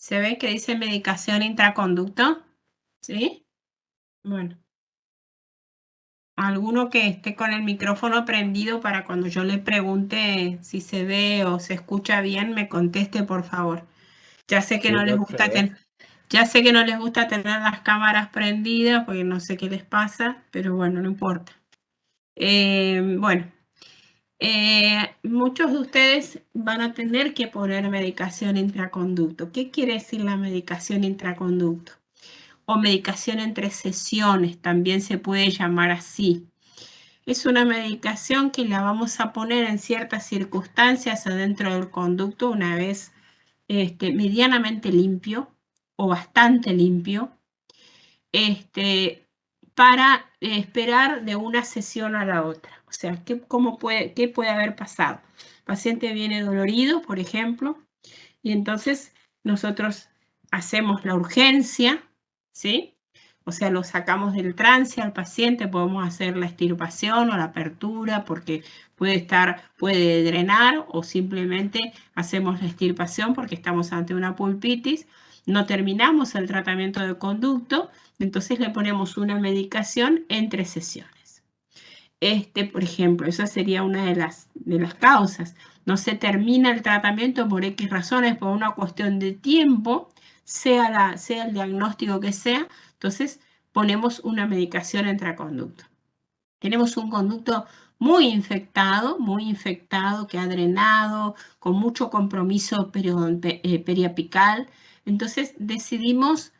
¿Se ve que dice medicación intraconducto? ¿Sí? Bueno. Alguno que esté con el micrófono prendido para cuando yo le pregunte si se ve o se escucha bien, me conteste, por favor. Ya sé que Sí, no les gusta ya sé que no les gusta tener las cámaras prendidas porque no sé qué les pasa, pero bueno, no importa. Bueno, muchos de ustedes van a tener que poner medicación intraconducto. ¿Qué quiere decir la medicación intraconducto? O medicación entre sesiones, también se puede llamar así. Es una medicación que la vamos a poner en ciertas circunstancias adentro del conducto una vez medianamente limpio o bastante limpio, para esperar de una sesión a la otra. O sea, ¿qué puede haber pasado? El paciente viene dolorido, por ejemplo, y entonces nosotros hacemos la urgencia, ¿sí? O sea, lo sacamos del trance al paciente, podemos hacer la extirpación o la apertura porque puede drenar, o simplemente hacemos la extirpación porque estamos ante una pulpitis, no terminamos el tratamiento de conducto, entonces le ponemos una medicación entre sesiones. Por ejemplo, esa sería una de las causas. No se termina el tratamiento por X razones, por una cuestión de tiempo, sea el diagnóstico que sea, entonces ponemos una medicación intraconducto. Tenemos un conducto muy infectado, que ha drenado, con mucho compromiso periapical, entonces decidimos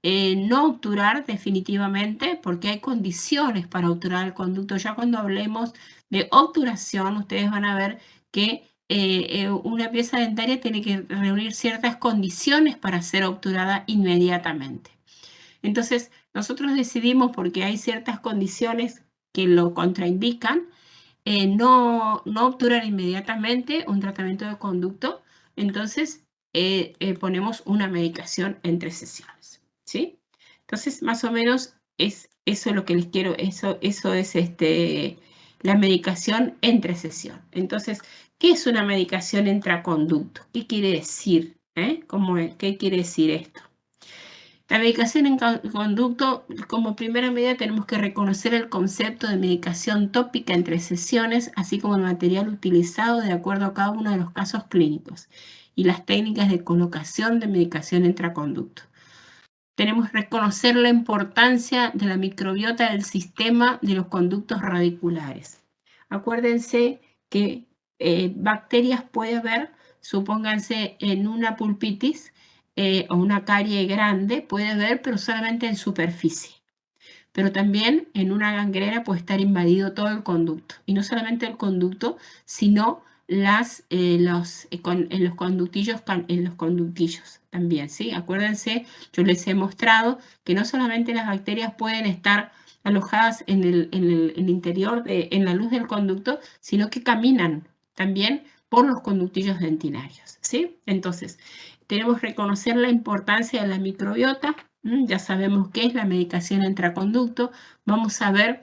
no obturar definitivamente, porque hay condiciones para obturar el conducto. Ya cuando hablemos de obturación, ustedes van a ver que una pieza dentaria tiene que reunir ciertas condiciones para ser obturada inmediatamente. Entonces, nosotros decidimos, porque hay ciertas condiciones que lo contraindican, no obturar inmediatamente un tratamiento de conducto, entonces ponemos una medicación entre sesiones, ¿sí? Entonces, más o menos es eso lo que les quiero, eso es la medicación entre sesión. Entonces, ¿qué es una medicación intraconducto? ¿Qué quiere decir? ¿Qué quiere decir esto? La medicación en conducto, como primera medida tenemos que reconocer el concepto de medicación tópica entre sesiones, así como el material utilizado de acuerdo a cada uno de los casos clínicos y las técnicas de colocación de medicación intraconducto. Tenemos que reconocer la importancia de la microbiota del sistema de los conductos radiculares. Acuérdense que bacterias puede haber, supónganse en una pulpitis o una carie grande, puede haber, pero solamente en superficie. Pero también en una gangrena puede estar invadido todo el conducto. Y no solamente el conducto, sino en los conductillos también, ¿sí? Acuérdense, yo les he mostrado que no solamente las bacterias pueden estar alojadas en el interior, en la luz del conducto, sino que caminan también por los conductillos dentinarios, ¿sí? Entonces, tenemos que reconocer la importancia de la microbiota. Ya sabemos qué es la medicación intraconducto. Vamos a ver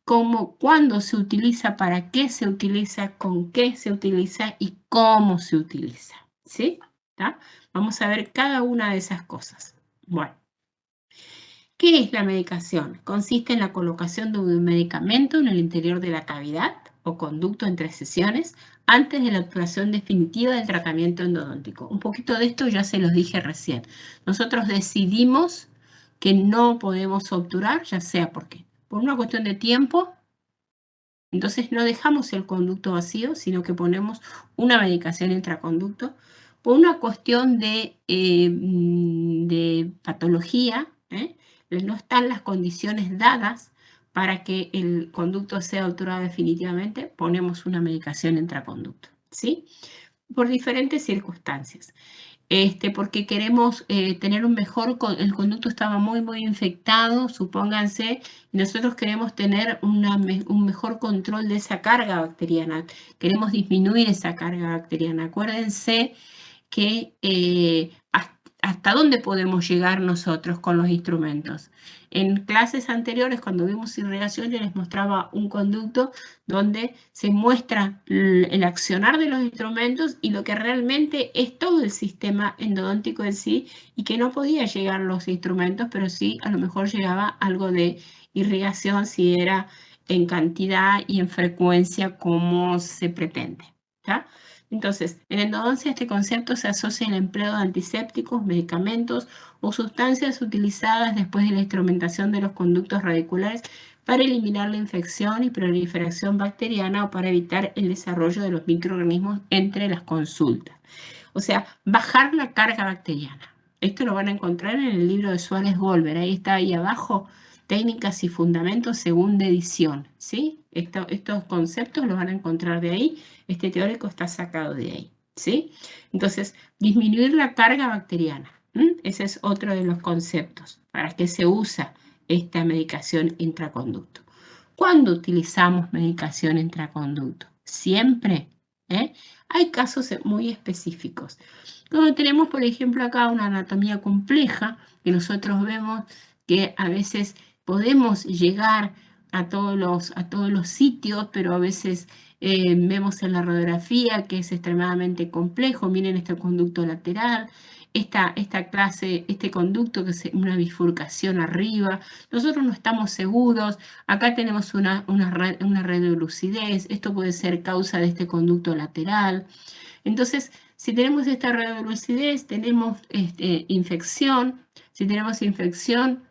cuándo se utiliza, para qué se utiliza, con qué se utiliza y cómo se utiliza, ¿sí? ¿Tá? Vamos a ver cada una de esas cosas. Bueno, ¿qué es la medicación? Consiste en la colocación de un medicamento en el interior de la cavidad o conducto entre sesiones antes de la obturación definitiva del tratamiento endodóntico. Un poquito de esto ya se los dije recién. Nosotros decidimos que no podemos obturar, ya sea porque por una cuestión de tiempo, entonces no dejamos el conducto vacío, sino que ponemos una medicación intraconducto. Por una cuestión de patología, no están las condiciones dadas para que el conducto sea obturado definitivamente, ponemos una medicación intraconducto, ¿sí? Por diferentes circunstancias. Porque queremos tener el conducto estaba muy infectado, supónganse, y nosotros queremos tener un mejor control de esa carga bacteriana, queremos disminuir esa carga bacteriana. Acuérdense que hasta dónde podemos llegar nosotros con los instrumentos. En clases anteriores, cuando vimos irrigación, yo les mostraba un conducto donde se muestra el accionar de los instrumentos y lo que realmente es todo el sistema endodóntico en sí, y que no podía llegar los instrumentos, pero sí a lo mejor llegaba algo de irrigación si era en cantidad y en frecuencia como se pretende. ¿Tá? Entonces, en endodoncia este concepto se asocia al empleo de antisépticos, medicamentos o sustancias utilizadas después de la instrumentación de los conductos radiculares para eliminar la infección y proliferación bacteriana o para evitar el desarrollo de los microorganismos entre las consultas. O sea, bajar la carga bacteriana. Esto lo van a encontrar en el libro de Suárez Goldberg. Ahí está, ahí abajo, Técnicas y Fundamentos, segunda edición. ¿Sí? Estos conceptos los van a encontrar de ahí. Este teórico está sacado de ahí. ¿Sí? Entonces, disminuir la carga bacteriana. Ese es otro de los conceptos. ¿Para qué se usa esta medicación intraconducto? ¿Cuándo utilizamos medicación intraconducto? Siempre. Hay casos muy específicos. Cuando tenemos, por ejemplo, acá una anatomía compleja, que nosotros vemos que a veces podemos llegar a todos los sitios, pero a veces vemos en la radiografía que es extremadamente complejo. Miren este conducto lateral, este conducto que es una bifurcación arriba. Nosotros no estamos seguros. Acá tenemos una red de lucidez. Esto puede ser causa de este conducto lateral. Entonces, si tenemos esta red de lucidez, tenemos infección. Si tenemos infección,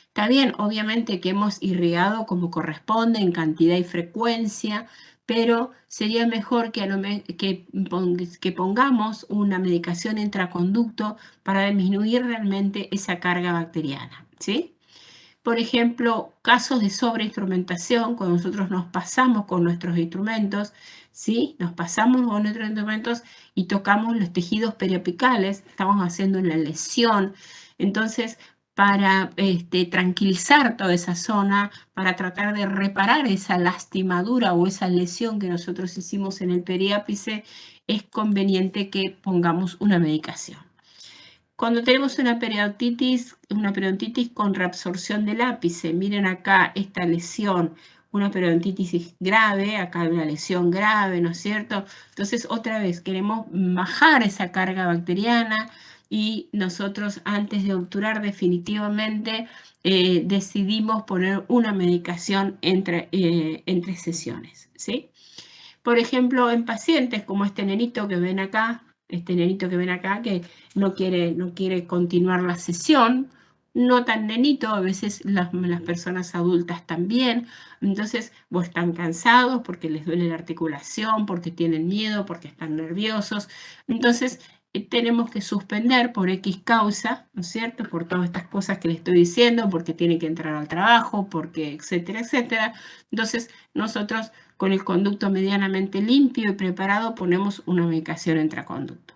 está bien, obviamente que hemos irrigado como corresponde en cantidad y frecuencia, pero sería mejor que pongamos una medicación intraconducto para disminuir realmente esa carga bacteriana, ¿sí? Por ejemplo, casos de sobreinstrumentación, cuando nosotros nos pasamos con nuestros instrumentos, ¿sí? Nos pasamos con nuestros instrumentos y tocamos los tejidos periapicales, estamos haciendo una lesión. Entonces, para tranquilizar toda esa zona, para tratar de reparar esa lastimadura o esa lesión que nosotros hicimos en el periápice, es conveniente que pongamos una medicación. Cuando tenemos una periodontitis con reabsorción del ápice, miren acá esta lesión, una periodontitis grave, acá hay una lesión grave, ¿no es cierto? Entonces, otra vez, queremos bajar esa carga bacteriana y nosotros, antes de obturar definitivamente, decidimos poner una medicación entre sesiones, ¿sí? Por ejemplo, en pacientes como este nenito que ven acá, que no quiere continuar la sesión, no tan nenito, a veces las personas adultas también, entonces o están cansados porque les duele la articulación, porque tienen miedo, porque están nerviosos, entonces tenemos que suspender por X causa, ¿no es cierto? Por todas estas cosas que les estoy diciendo, porque tiene que entrar al trabajo, porque etcétera, etcétera. Entonces nosotros con el conducto medianamente limpio y preparado ponemos una medicación intraconducto.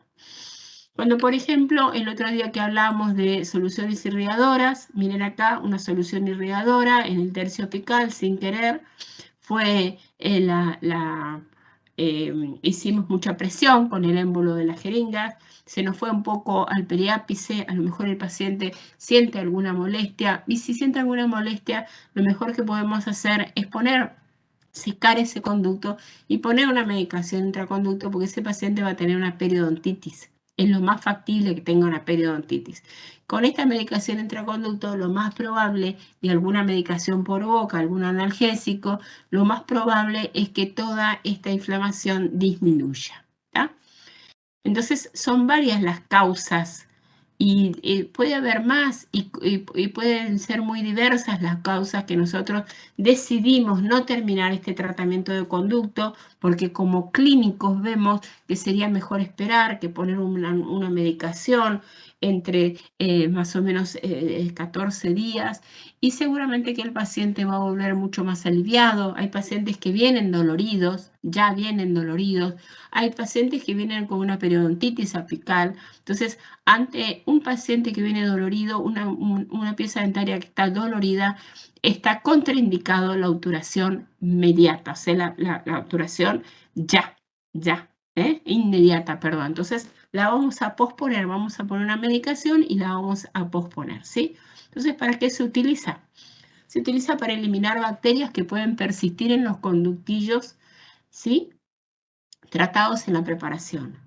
Cuando, por ejemplo, el otro día que hablábamos de soluciones irrigadoras, miren acá una solución irrigadora en el tercio apical sin querer, fue hicimos mucha presión con el émbolo de la jeringa, se nos fue un poco al periápice, a lo mejor el paciente siente alguna molestia, y si siente alguna molestia, lo mejor que podemos hacer es secar ese conducto y poner una medicación intraconducto, porque ese paciente va a tener una periodontitis. Es lo más factible que tenga una periodontitis. Con esta medicación intraconducto, lo más probable, y alguna medicación por boca, algún analgésico, lo más probable es que toda esta inflamación disminuya. ¿Tá? Entonces, son varias las causas y puede haber más y pueden ser muy diversas las causas que nosotros decidimos no terminar este tratamiento de conducto, porque como clínicos vemos que sería mejor esperar que poner una medicación entre más o menos 14 días, y seguramente que el paciente va a volver mucho más aliviado. Hay pacientes que vienen doloridos, ya vienen doloridos, hay pacientes que vienen con una periodontitis apical. Entonces, ante un paciente que viene dolorido, una pieza dentaria que está dolorida, está contraindicado la obturación inmediata, o sea, la obturación inmediata, perdón. Entonces, la vamos a posponer, vamos a poner una medicación y la vamos a posponer, ¿sí? Entonces, ¿para qué se utiliza? Se utiliza para eliminar bacterias que pueden persistir en los conductillos, ¿sí? Tratados en la preparación.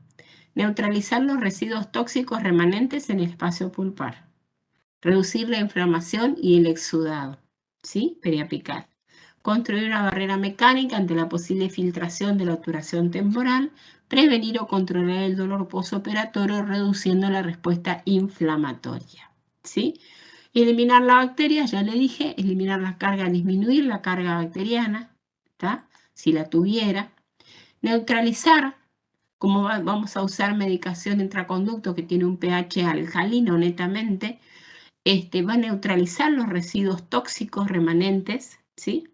Neutralizar los residuos tóxicos remanentes en el espacio pulpar. Reducir la inflamación y el exudado, ¿sí? Periapical. Construir una barrera mecánica ante la posible filtración de la obturación temporal. Prevenir o controlar el dolor postoperatorio reduciendo la respuesta inflamatoria, ¿sí? Eliminar la bacteria, ya le dije, eliminar la carga, disminuir la carga bacteriana, ¿está? Si la tuviera. Neutralizar, como vamos a usar medicación intraconducto que tiene un pH alcalino netamente, va a neutralizar los residuos tóxicos remanentes, ¿sí?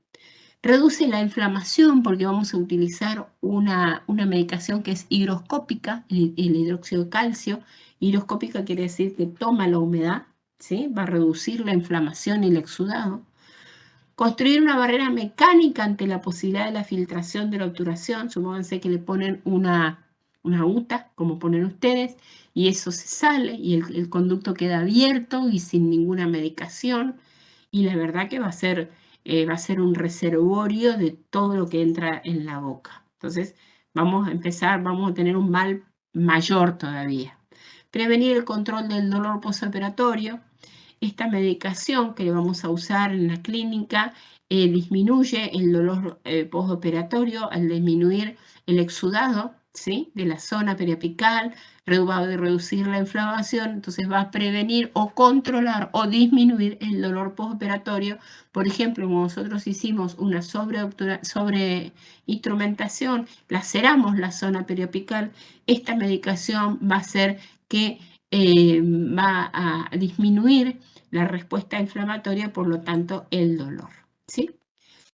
Reduce la inflamación porque vamos a utilizar una medicación que es higroscópica, el hidróxido de calcio. Higroscópica quiere decir que toma la humedad, ¿sí? Va a reducir la inflamación y el exudado. Construir una barrera mecánica ante la posibilidad de la filtración de la obturación. Supónganse que le ponen una UTA, como ponen ustedes, y eso se sale y el conducto queda abierto y sin ninguna medicación. Y la verdad que va a ser un reservorio de todo lo que entra en la boca. Entonces, vamos a tener un mal mayor todavía. Prevenir el control del dolor postoperatorio. Esta medicación que vamos a usar en la clínica disminuye el dolor postoperatorio al disminuir el exudado, ¿sí? De la zona periapical, va a reducir la inflamación, entonces va a prevenir o controlar o disminuir el dolor postoperatorio. Por ejemplo, como nosotros hicimos una sobreinstrumentación, laceramos la zona periapical, esta medicación va a hacer que va a disminuir la respuesta inflamatoria, por lo tanto el dolor, ¿sí?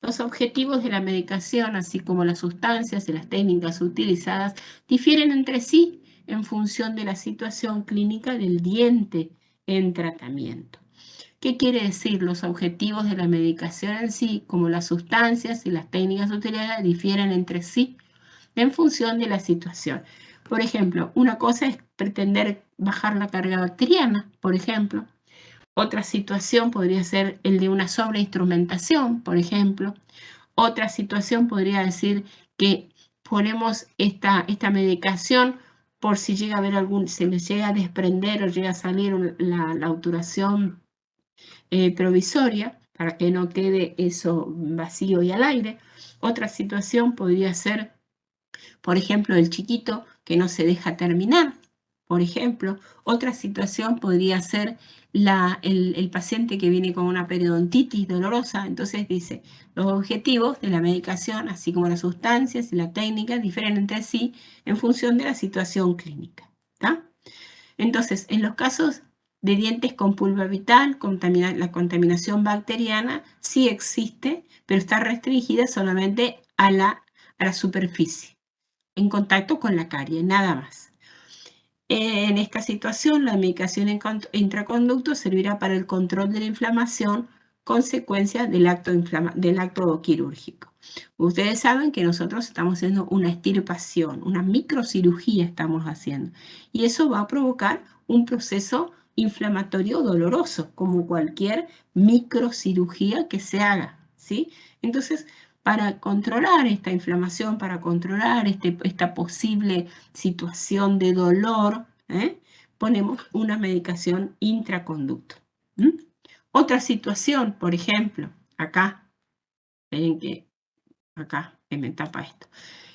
Los objetivos de la medicación, así como las sustancias y las técnicas utilizadas, difieren entre sí en función de la situación clínica del diente en tratamiento. ¿Qué quiere decir? Los objetivos de la medicación en sí, como las sustancias y las técnicas utilizadas, difieren entre sí en función de la situación. Por ejemplo, una cosa es pretender bajar la carga bacteriana, por ejemplo. Otra situación podría ser el de una sobreinstrumentación, por ejemplo. Otra situación podría decir que ponemos esta medicación por si llega a haber se le llega a desprender o llega a salir la obturación provisoria, para que no quede eso vacío y al aire. Otra situación podría ser, por ejemplo, el chiquito que no se deja terminar. Por ejemplo, otra situación podría ser el paciente que viene con una periodontitis dolorosa. Entonces dice, los objetivos de la medicación, así como las sustancias y la técnica, difieren entre sí en función de la situación clínica, ¿tá? Entonces, en los casos de dientes con pulpa vital, la contaminación bacteriana sí existe, pero está restringida solamente a la superficie, en contacto con la carie, nada más. En esta situación, la medicación intraconducto servirá para el control de la inflamación, consecuencia del acto quirúrgico. Ustedes saben que nosotros estamos haciendo una extirpación, una microcirugía estamos haciendo, y eso va a provocar un proceso inflamatorio doloroso, como cualquier microcirugía que se haga, ¿sí? Entonces, para controlar esta inflamación, para controlar esta posible situación de dolor, ponemos una medicación intraconducto. Otra situación, por ejemplo, acá, ven que acá me tapa esto.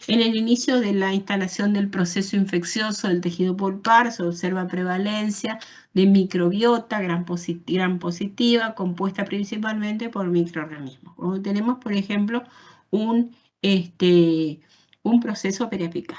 En el inicio de la instalación del proceso infeccioso del tejido pulpar se observa prevalencia de microbiota gram positiva compuesta principalmente por microorganismos. Cuando tenemos, por ejemplo, un proceso periapical.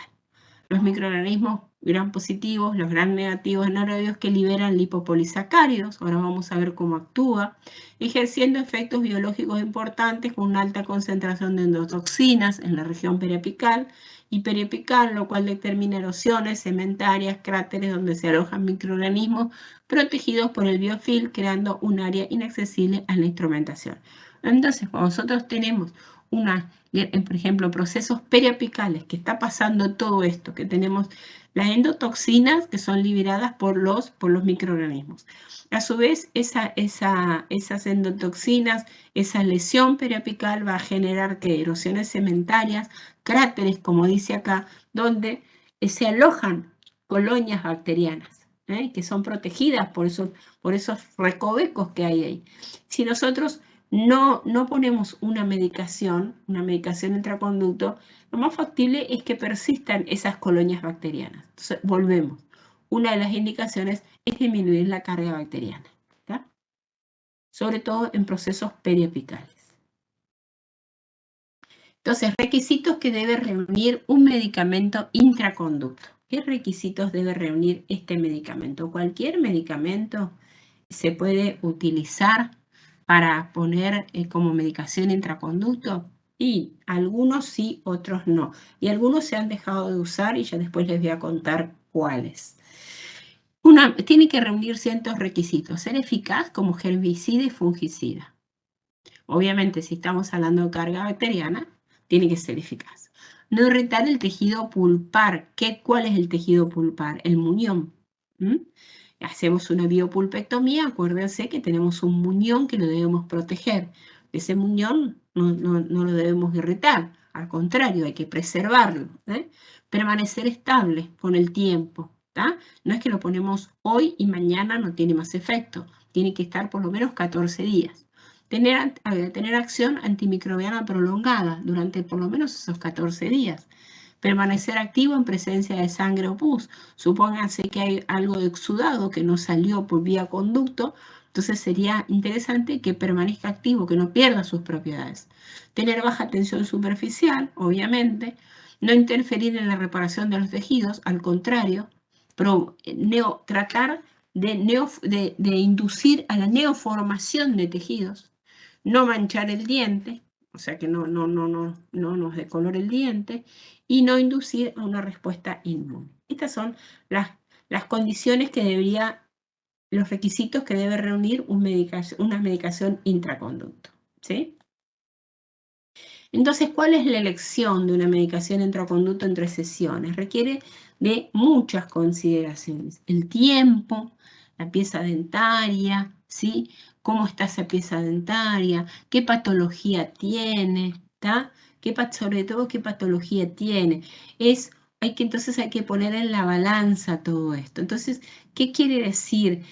Los microorganismos gram positivos, los gram negativos anaerobios que liberan lipopolisacáridos, ahora vamos a ver cómo actúa, ejerciendo efectos biológicos importantes con una alta concentración de endotoxinas en la región periapical y periapical, lo cual determina erosiones cementarias, cráteres donde se alojan microorganismos protegidos por el biofilm, creando un área inaccesible a la instrumentación. Entonces, cuando nosotros tenemos una por ejemplo, procesos periapicales, que está pasando todo esto, que tenemos las endotoxinas que son liberadas por los microorganismos. A su vez, esas endotoxinas, esa lesión periapical va a generar erosiones cementarias, cráteres, como dice acá, donde se alojan colonias bacterianas, que son protegidas por esos recovecos que hay ahí. Si nosotros no ponemos una medicación intraconducto, lo más factible es que persistan esas colonias bacterianas. Entonces, volvemos. Una de las indicaciones es disminuir la carga bacteriana, ¿tá? Sobre todo en procesos periapicales. Entonces, requisitos que debe reunir un medicamento intraconducto. ¿Qué requisitos debe reunir este medicamento? Cualquier medicamento se puede utilizar para poner como medicación intraconducto, y algunos sí, otros no. Y algunos se han dejado de usar y ya después les voy a contar cuáles. Tiene que reunir ciertos requisitos: ser eficaz como herbicida y fungicida. Obviamente, si estamos hablando de carga bacteriana, tiene que ser eficaz. No irritar el tejido pulpar. ¿Cuál es el tejido pulpar? El muñón. Hacemos una biopulpectomía, acuérdense que tenemos un muñón que lo debemos proteger. Ese muñón no lo debemos irritar, al contrario, hay que preservarlo, permanecer estable con el tiempo, ¿tá? No es que lo ponemos hoy y mañana no tiene más efecto, tiene que estar por lo menos 14 días. Tener acción antimicrobiana prolongada durante por lo menos esos 14 días. Permanecer activo en presencia de sangre o pus. Supónganse que hay algo de exudado que no salió por vía conducto, entonces sería interesante que permanezca activo, que no pierda sus propiedades. Tener baja tensión superficial, obviamente. No interferir en la reparación de los tejidos, al contrario. Tratar de inducir a la neoformación de tejidos. No manchar el diente, o sea que no nos decolore el diente, y no inducir a una respuesta inmune. Estas son las condiciones los requisitos que debe reunir una medicación intraconducto, ¿sí? Entonces, ¿cuál es la elección de una medicación intraconducto entre sesiones? Requiere de muchas consideraciones. El tiempo, la pieza dentaria, ¿sí? ¿Cómo está esa pieza dentaria? ¿Qué patología tiene? ¿Tá? Sobre todo, ¿qué patología tiene? Entonces hay que poner en la balanza todo esto. Entonces, ¿qué quiere decir?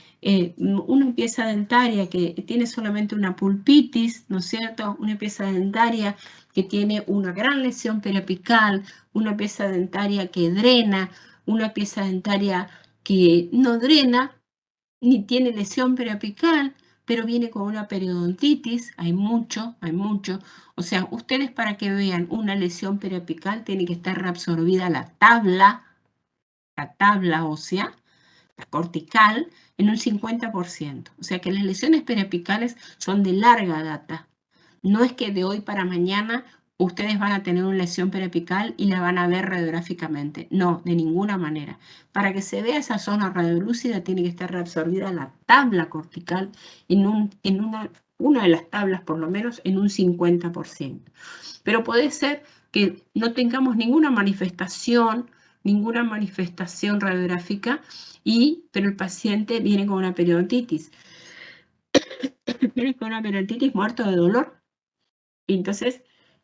Una pieza dentaria que tiene solamente una pulpitis, ¿no es cierto? Una pieza dentaria que tiene una gran lesión periapical, una pieza dentaria que drena, una pieza dentaria que no drena, ni tiene lesión periapical, pero viene con una periodontitis. Hay mucho. O sea, ustedes, para que vean una lesión periapical, tiene que estar reabsorbida la tabla ósea, la cortical, en un 50%. O sea que las lesiones periapicales son de larga data. No es que de hoy para mañana ustedes van a tener una lesión periapical y la van a ver radiográficamente. No, de ninguna manera. Para que se vea esa zona radiolúcida tiene que estar reabsorbida la tabla cortical una de las tablas por lo menos en un 50%. Pero puede ser que no tengamos ninguna manifestación radiográfica, pero el paciente viene con una periodontitis. Viene con una periodontitis muerto de dolor. Y entonces,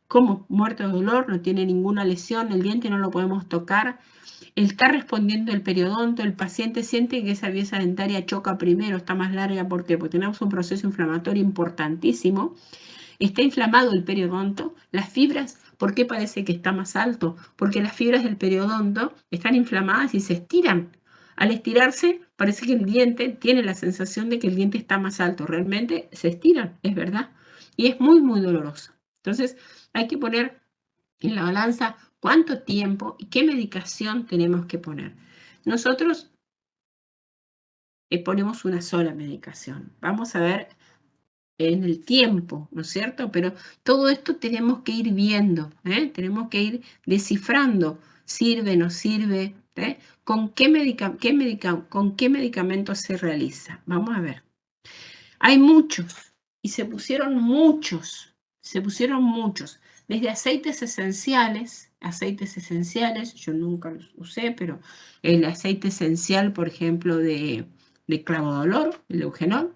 ¿cómo? Muerto de dolor, no tiene ninguna lesión, el diente no lo podemos tocar, está respondiendo el periodonto, el paciente siente que esa pieza dentaria choca primero, está más larga. ¿Por qué? Porque tenemos un proceso inflamatorio importantísimo. Está inflamado el periodonto, las fibras. ¿Por qué parece que está más alto? Porque las fibras del periodonto están inflamadas y se estiran. Al estirarse, parece que el diente tiene la sensación de que el diente está más alto. Realmente se estiran, es verdad. Y es muy, muy doloroso. Entonces, hay que poner en la balanza cuánto tiempo y qué medicación tenemos que poner. Nosotros ponemos una sola medicación. Vamos a ver en el tiempo, ¿no es cierto? Pero todo esto tenemos que ir viendo, tenemos que ir descifrando, sirve, no sirve, ¿con qué medicamento se realiza? Vamos a ver. Hay muchos, y se pusieron muchos. desde aceites esenciales, yo nunca los usé, pero el aceite esencial, por ejemplo, de clavo de olor, el eugenol,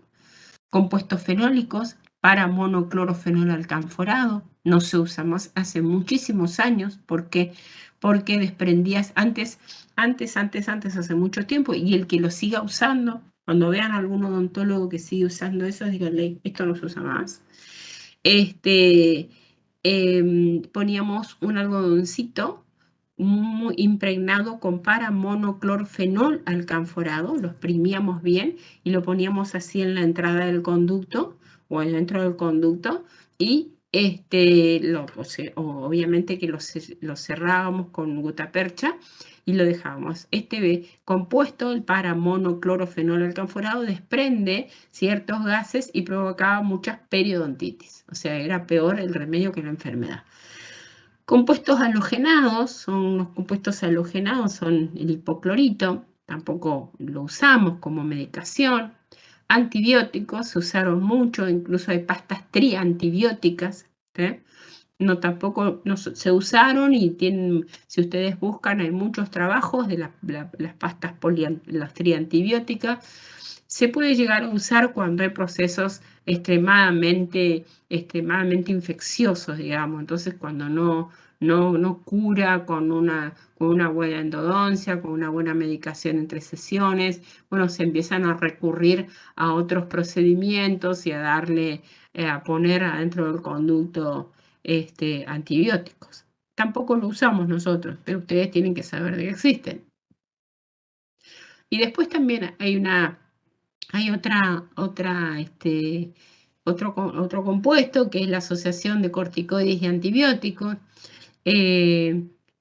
compuestos fenólicos para monoclorofenol alcanforado, no se usa más hace muchísimos años, porque desprendías hace mucho tiempo, y el que lo siga usando, cuando vean a algún odontólogo que sigue usando eso, díganle, esto no se usa más. Poníamos un algodoncito muy impregnado con paramonoclorfenol alcanforado, lo exprimíamos bien y lo poníamos así en la entrada del conducto o dentro del conducto, y obviamente que lo cerrábamos con gutapercha y lo dejábamos. Este compuesto, el paramonoclorofenol alcanforado, desprende ciertos gases y provocaba muchas periodontitis. O sea, era peor el remedio que la enfermedad. Compuestos halogenados, los compuestos halogenados son el hipoclorito, tampoco lo usamos como medicación. Antibióticos se usaron mucho, incluso hay pastas triantibióticas, ¿sí? Tampoco se usaron, y si ustedes buscan, hay muchos trabajos de las pastas las triantibióticas. Se puede llegar a usar cuando hay procesos extremadamente infecciosos, digamos. Entonces, cuando no cura con una buena endodoncia, con una buena medicación entre sesiones, bueno, se empiezan a recurrir a otros procedimientos y a poner adentro del conducto antibióticos. Tampoco lo usamos nosotros, pero ustedes tienen que saber de que existen. Y después también hay otro compuesto, que es la asociación de corticoides y antibióticos.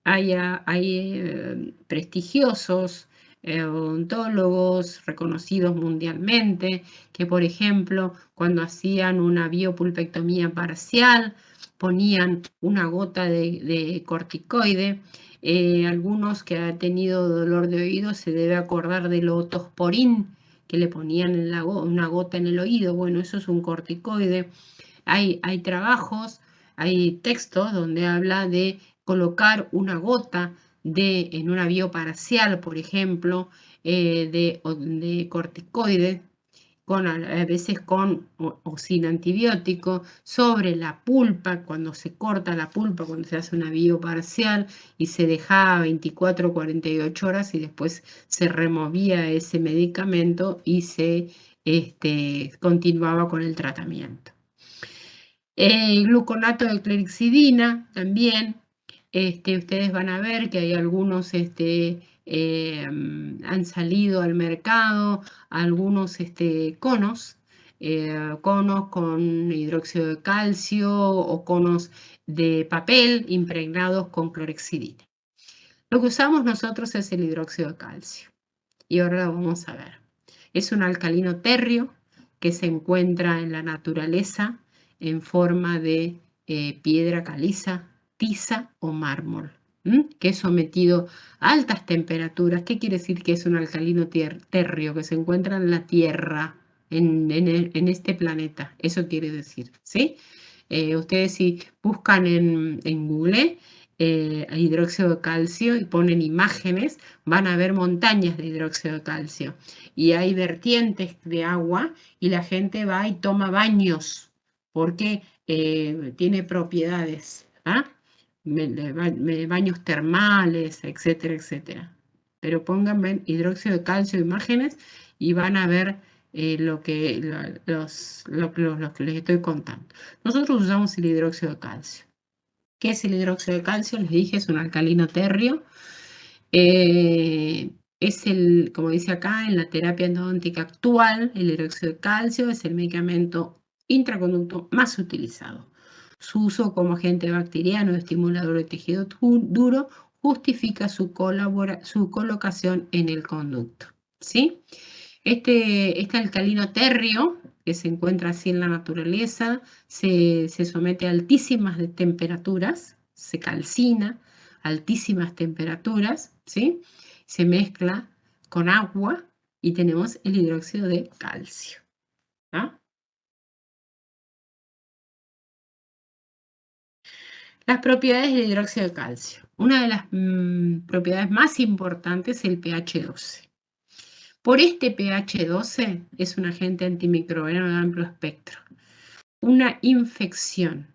Hay prestigiosos odontólogos reconocidos mundialmente que, por ejemplo, cuando hacían una biopulpectomía parcial, ponían una gota de corticoide. Algunos que han tenido dolor de oído se debe acordar del otosporin, que le ponían una gota en el oído. Bueno, eso es un corticoide. Hay trabajos, hay textos donde habla de colocar una gota en una bioparcial, por ejemplo, de corticoide, a veces con o sin antibiótico, sobre la pulpa, cuando se corta la pulpa, cuando se hace una bioparcial, y se dejaba 24 o 48 horas y después se removía ese medicamento y se continuaba con el tratamiento. Gluconato de clorhexidina también. Ustedes van a ver que hay algunos, han salido al mercado algunos conos con hidróxido de calcio o conos de papel impregnados con clorhexidina. Lo que usamos nosotros es el hidróxido de calcio, y ahora lo vamos a ver. Es un alcalino térreo que se encuentra en la naturaleza en forma de piedra caliza, tiza o mármol, que es sometido a altas temperaturas. ¿Qué quiere decir que es un alcalino térreo? Que se encuentra en la Tierra, en este planeta. Eso quiere decir, ¿sí? Ustedes, si buscan en Google hidróxido de calcio y ponen imágenes, van a ver montañas de hidróxido de calcio. Y hay vertientes de agua y la gente va y toma baños porque tiene propiedades, baños termales, etcétera, etcétera. Pero pongan hidróxido de calcio, imágenes, y van a ver lo que les estoy contando. Nosotros usamos el hidróxido de calcio. ¿Qué es el hidróxido de calcio? Les dije, es un alcalino térreo. Como dice acá, en la terapia endodóntica actual, el hidróxido de calcio es el medicamento intraconducto más utilizado. Su uso como agente bacteriano, estimulador de tejido duro, justifica su colocación en el conducto, ¿sí? Este alcalino térreo, que se encuentra así en la naturaleza, se somete a altísimas temperaturas, se calcina a altísimas temperaturas, ¿sí? Se mezcla con agua y tenemos el hidróxido de calcio. Las propiedades del hidróxido de calcio. Una de las propiedades más importantes es el pH 12. Por este pH 12 es un agente antimicrobiano de amplio espectro. Una infección,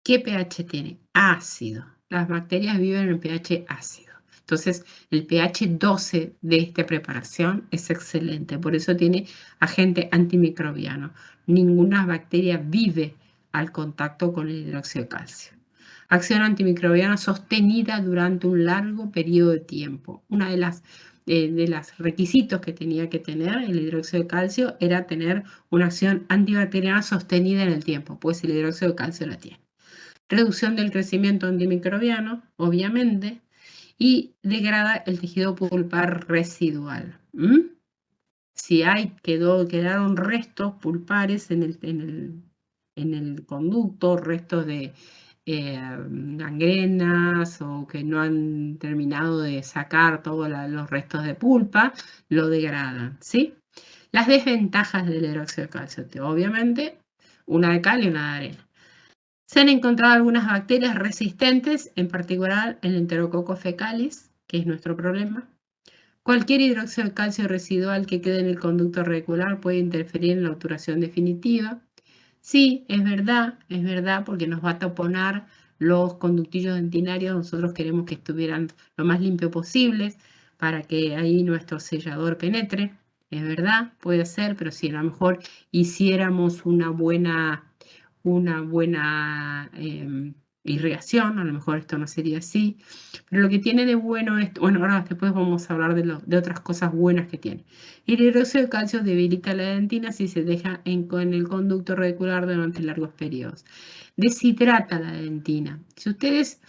¿qué pH tiene? Ácido. Las bacterias viven en pH ácido. Entonces, el pH 12 de esta preparación es excelente. Por eso tiene agente antimicrobiano. Ninguna bacteria vive al contacto con el hidróxido de calcio. Acción antimicrobiana sostenida durante un largo periodo de tiempo. Una de los requisitos que tenía que tener el hidróxido de calcio era tener una acción antibacteriana sostenida en el tiempo, pues el hidróxido de calcio la tiene. Reducción del crecimiento antimicrobiano, obviamente, y degrada el tejido pulpar residual. Si quedaron restos pulpares en el conducto, restos de gangrenas o que no han terminado de sacar todos los restos de pulpa, lo degradan, ¿sí? Las desventajas del hidróxido de calcio, obviamente, una de cal y una de arena. Se han encontrado algunas bacterias resistentes, en particular el Enterococcus fecalis, que es nuestro problema. Cualquier hidróxido de calcio residual que quede en el conducto reticular puede interferir en la obturación definitiva. Sí, es verdad, porque nos va a taponar los conductillos dentinarios. Nosotros queremos que estuvieran lo más limpio posibles para que ahí nuestro sellador penetre. Es verdad, puede ser, pero si a lo mejor hiciéramos una buena irrigación, a lo mejor esto no sería así, pero lo que tiene de bueno es, bueno, ahora después vamos a hablar de otras cosas buenas que tiene. El hidróxido de calcio debilita la dentina si se deja en el conducto reticular durante largos periodos. Deshidrata la dentina. Si ustedes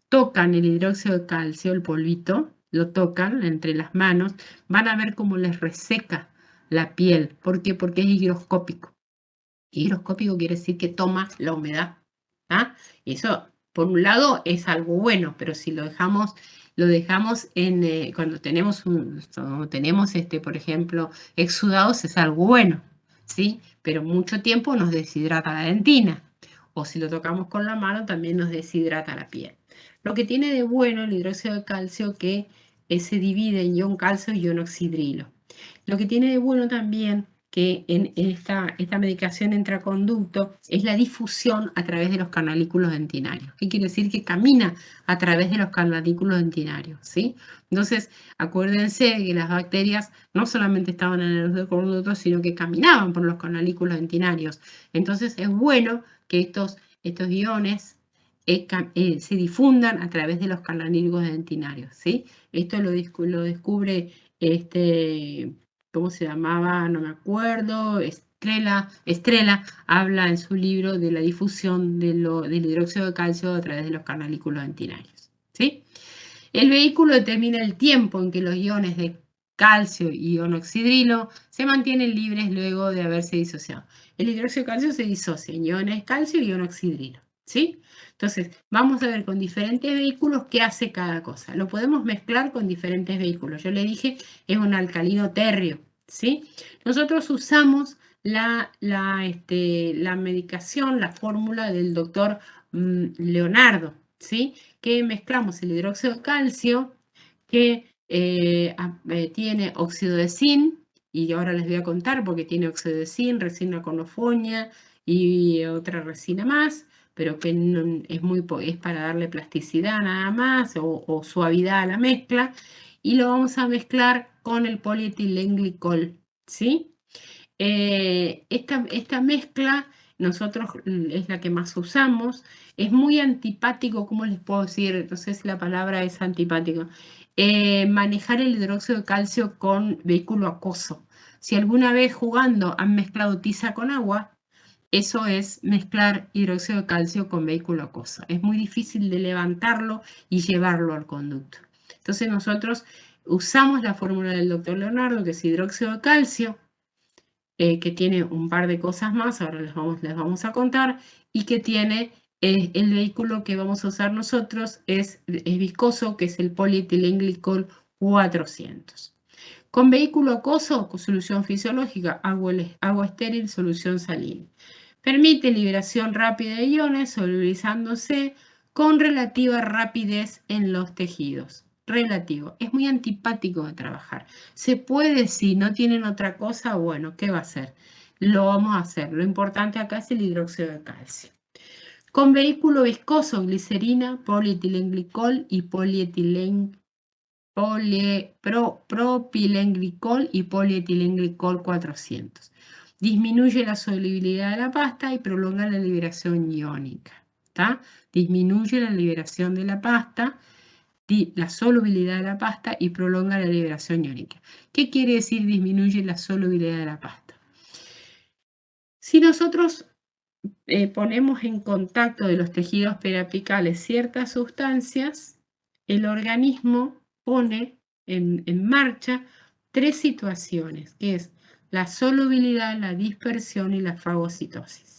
tocan el hidróxido de calcio, el polvito, lo tocan entre las manos, van a ver cómo les reseca la piel. ¿Por qué? Porque es higroscópico. Higroscópico quiere decir que toma la humedad. Y eso, por un lado, es algo bueno, pero si lo dejamos cuando tenemos por ejemplo, exudados, es algo bueno, ¿sí? Pero mucho tiempo nos deshidrata la dentina. O si lo tocamos con la mano, también nos deshidrata la piel. Lo que tiene de bueno el hidróxido de calcio que se divide en ion calcio y ion oxidrilo. Lo que tiene de bueno también que en esta medicación intraconducto es la difusión a través de los canalículos dentinarios. ¿Qué quiere decir? Que camina a través de los canalículos dentinarios, ¿sí? Entonces, acuérdense que las bacterias no solamente estaban en los conductos, sino que caminaban por los canalículos dentinarios. Entonces, es bueno que estos iones se difundan a través de los canalículos dentinarios, ¿sí? Esto lo descubre ¿cómo se llamaba? No me acuerdo. Estrella habla en su libro de la difusión del hidróxido de calcio a través de los canalículos dentinarios, ¿sí? El vehículo determina el tiempo en que los iones de calcio y ion oxidrilo se mantienen libres luego de haberse disociado. El hidróxido de calcio se disocia en iones de calcio y ion oxidrilo, ¿sí? Entonces, vamos a ver con diferentes vehículos qué hace cada cosa. Lo podemos mezclar con diferentes vehículos. Yo le dije, es un alcalino térreo, ¿sí? Nosotros usamos la medicación, la fórmula del doctor Leonardo, ¿sí? Que mezclamos el hidróxido de calcio, que tiene óxido de zinc, y ahora les voy a contar porque tiene óxido de zinc, resina conofonia y otra resina más, pero que no, es para darle plasticidad nada más o suavidad a la mezcla, y lo vamos a mezclar con el polietilenglicol, ¿sí? Esta mezcla nosotros es la que más usamos. Es muy antipático, ¿cómo les puedo decir? No sé si la palabra es antipático. Manejar el hidróxido de calcio con vehículo acuoso. Si alguna vez jugando han mezclado tiza con agua, eso es mezclar hidróxido de calcio con vehículo acuoso. Es muy difícil de levantarlo y llevarlo al conducto. Entonces nosotros usamos la fórmula del doctor Leonardo, que es hidróxido de calcio, que tiene un par de cosas más, ahora les vamos a contar, y que tiene el vehículo que vamos a usar nosotros es viscoso, que es el polietilenglicol 400. Con vehículo acuoso, con solución fisiológica, agua estéril, solución salina. Permite liberación rápida de iones, solubilizándose con relativa rapidez en los tejidos. Relativo. Es muy antipático de trabajar. Se puede, si no tienen otra cosa, bueno, ¿qué va a hacer? Lo vamos a hacer. Lo importante acá es el hidróxido de calcio. Con vehículo viscoso, glicerina, polietilenglicol y propilenglicol y polietilenglicol 400. Disminuye la solubilidad de la pasta y prolonga la liberación iónica. ¿Tá? Disminuye la liberación de la pasta, la solubilidad de la pasta y prolonga la liberación iónica. ¿Qué quiere decir disminuye la solubilidad de la pasta? Si nosotros ponemos en contacto de los tejidos periapicales ciertas sustancias, el organismo pone en marcha 3 situaciones, que es la solubilidad, la dispersión y la fagocitosis.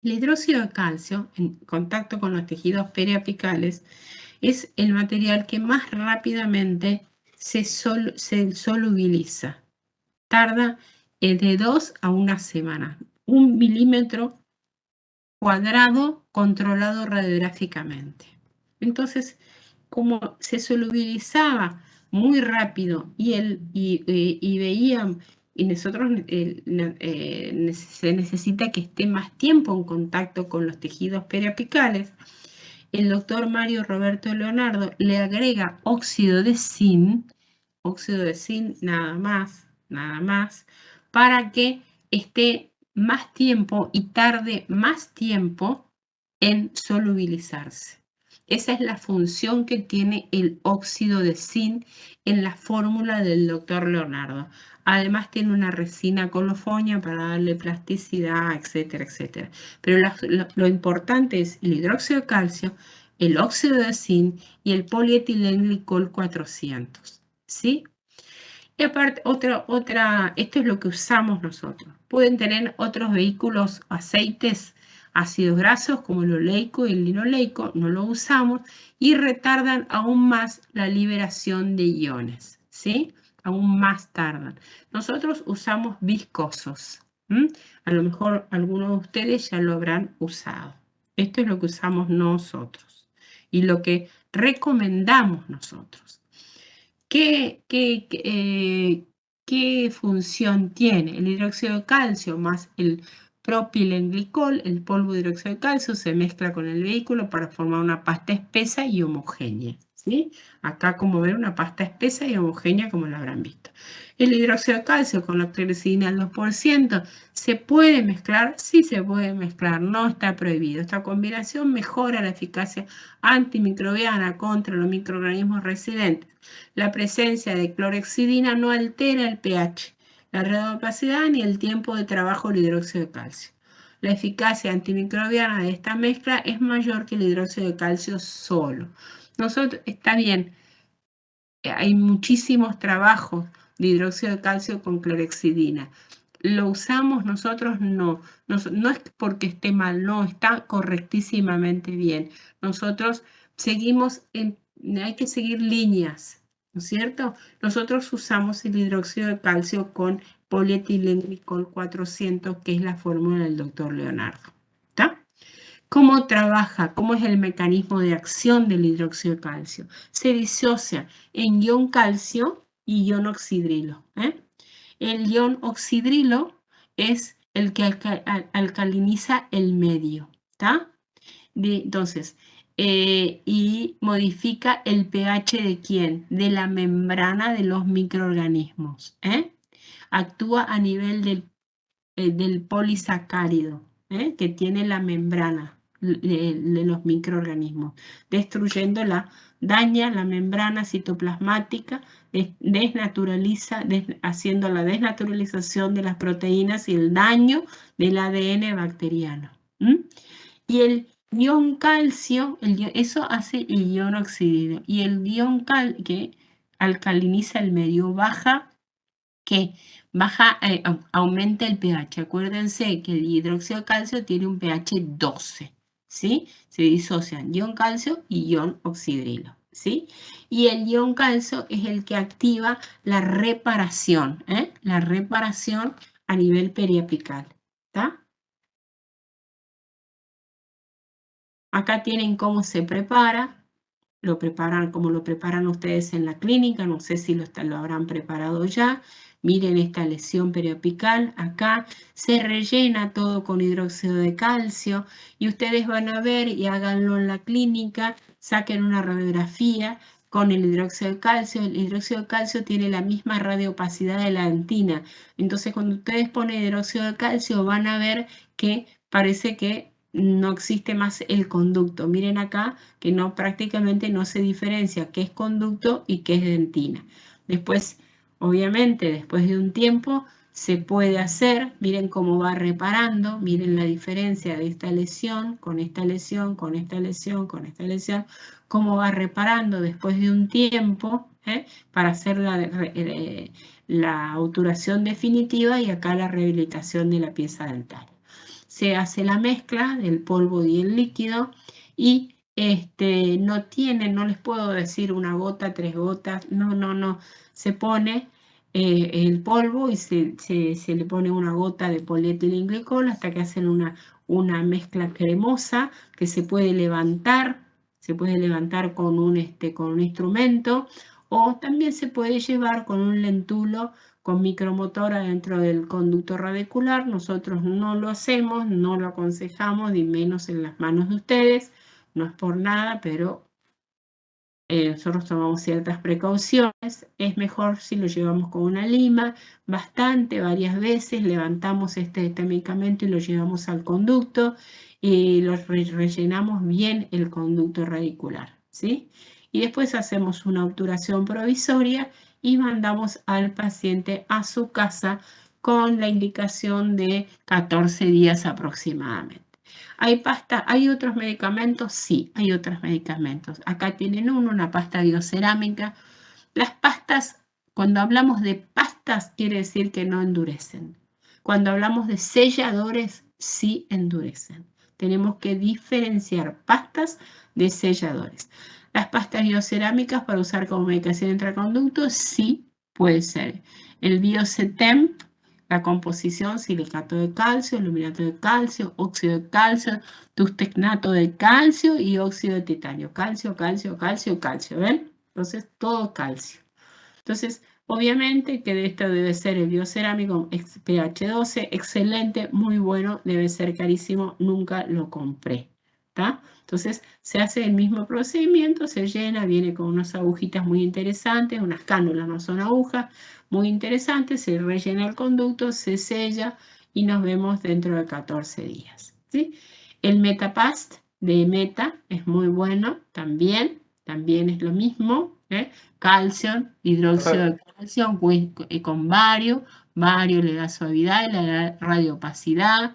El hidróxido de calcio, en contacto con los tejidos periapicales, es el material que más rápidamente se solubiliza. Tarda de 2 a 1 semana. 1 milímetro cuadrado controlado radiográficamente. Entonces, como se solubilizaba muy rápido y veían, y nosotros se necesita que esté más tiempo en contacto con los tejidos periapicales, el doctor Mario Roberto Leonardo le agrega óxido de zinc nada más, para que esté más tiempo y tarde más tiempo en solubilizarse. Esa es la función que tiene el óxido de zinc en la fórmula del doctor Leonardo. Además tiene una resina colofonia para darle plasticidad, etcétera, etcétera. Pero lo importante es el hidróxido de calcio, el óxido de zinc y el polietilenglicol 400. ¿Sí? Y aparte, esto es lo que usamos nosotros. Pueden tener otros vehículos, aceites, ácidos grasos como el oleico y el linoleico, no lo usamos y retardan aún más la liberación de iones, ¿sí? Aún más tardan. Nosotros usamos viscosos. A lo mejor algunos de ustedes ya lo habrán usado. Esto es lo que usamos nosotros y lo que recomendamos nosotros. ¿Qué función tiene? El hidróxido de calcio más el propilenglicol, el polvo de hidróxido de calcio, se mezcla con el vehículo para formar una pasta espesa y homogénea. ¿Sí? Acá, como ven, una pasta espesa y homogénea, como lo habrán visto. El hidróxido de calcio con la clorexidina al 2%, ¿se puede mezclar? Sí se puede mezclar, no está prohibido. Esta combinación mejora la eficacia antimicrobiana contra los microorganismos residentes. La presencia de clorexidina no altera el pH, la redopacidad ni el tiempo de trabajo del hidróxido de calcio. La eficacia antimicrobiana de esta mezcla es mayor que el hidróxido de calcio solo. Está bien, hay muchísimos trabajos de hidróxido de calcio con clorexidina. ¿Lo usamos nosotros? No. No es porque esté mal, no, está correctísimamente bien. Nosotros seguimos, hay que seguir líneas, ¿no es cierto? Nosotros usamos el hidróxido de calcio con polietilenglicol 400, que es la fórmula del doctor Leonardo. ¿Está? ¿Cómo trabaja? ¿Cómo es el mecanismo de acción del hidróxido de calcio? Se disocia en ion calcio y ion oxidrilo. El ion oxidrilo es el que alcaliniza el medio. ¿Está? Entonces, y modifica el pH de ¿quién? De la membrana de los microorganismos. Actúa a nivel del polisacárido, que tiene la membrana de los microorganismos, daña la membrana citoplasmática, haciendo la desnaturalización de las proteínas y el daño del ADN bacteriano. Y el ion calcio, eso hace el ion oxidilo, y el ion que alcaliniza el medio, aumenta el pH. Acuérdense que el hidróxido de calcio tiene un pH 12, ¿sí? Se disocian ion calcio y ion oxidrilo, ¿sí? Y el ion calcio es el que activa la reparación a nivel periapical, ¿está? Acá tienen cómo se prepara, lo preparan como lo preparan ustedes en la clínica, no sé si lo habrán preparado ya. Miren esta lesión periapical, acá se rellena todo con hidróxido de calcio y ustedes van a ver y háganlo en la clínica, saquen una radiografía con el hidróxido de calcio. El hidróxido de calcio tiene la misma radiopacidad de la dentina, entonces cuando ustedes ponen hidróxido de calcio van a ver que parece que no existe más el conducto. Miren acá que no, prácticamente no se diferencia qué es conducto y qué es dentina. Después, obviamente, después de un tiempo se puede hacer, miren cómo va reparando, miren la diferencia de esta lesión, con esta lesión, con esta lesión, con esta lesión, cómo va reparando después de un tiempo, para hacer la obturación definitiva y acá la rehabilitación de la pieza dental. Se hace la mezcla del polvo y el líquido y no les puedo decir una gota, 3 gotas, no, se pone el polvo y se le pone una gota de polietilenglicol hasta que hacen una mezcla cremosa que se puede levantar con un instrumento o también se puede llevar con un lentulo con micromotor adentro del conducto radicular. Nosotros no lo hacemos, no lo aconsejamos, ni menos en las manos de ustedes, no es por nada, pero nosotros tomamos ciertas precauciones. Es mejor si lo llevamos con una lima, varias veces, levantamos este medicamento y lo llevamos al conducto y lo rellenamos bien el conducto radicular, ¿sí? Y después hacemos una obturación provisoria y mandamos al paciente a su casa con la indicación de 14 días aproximadamente. ¿Hay otros medicamentos? Sí, hay otros medicamentos. Acá tienen una pasta biocerámica. Las pastas, cuando hablamos de pastas, quiere decir que no endurecen. Cuando hablamos de selladores, sí endurecen. Tenemos que diferenciar pastas de selladores. Las pastas biocerámicas para usar como medicación intraconducto, sí puede ser. El Biocetem, la composición, silicato de calcio, aluminato de calcio, óxido de calcio, tustecnato de calcio y óxido de titanio. Calcio, calcio, calcio, calcio, ¿ven? Entonces, todo calcio. Entonces, obviamente que de esto debe ser el biocerámico pH 12, excelente, muy bueno, debe ser carísimo, nunca lo compré, ¿está? Entonces, se hace el mismo procedimiento, se llena, viene con unas agujitas muy interesantes, unas cánulas, no son agujas, muy interesantes, se rellena el conducto, se sella y nos vemos dentro de 14 días, ¿sí? El Metapast de Meta es muy bueno también es lo mismo, calcio, hidróxido de calcio con bario le da suavidad y le da radiopacidad.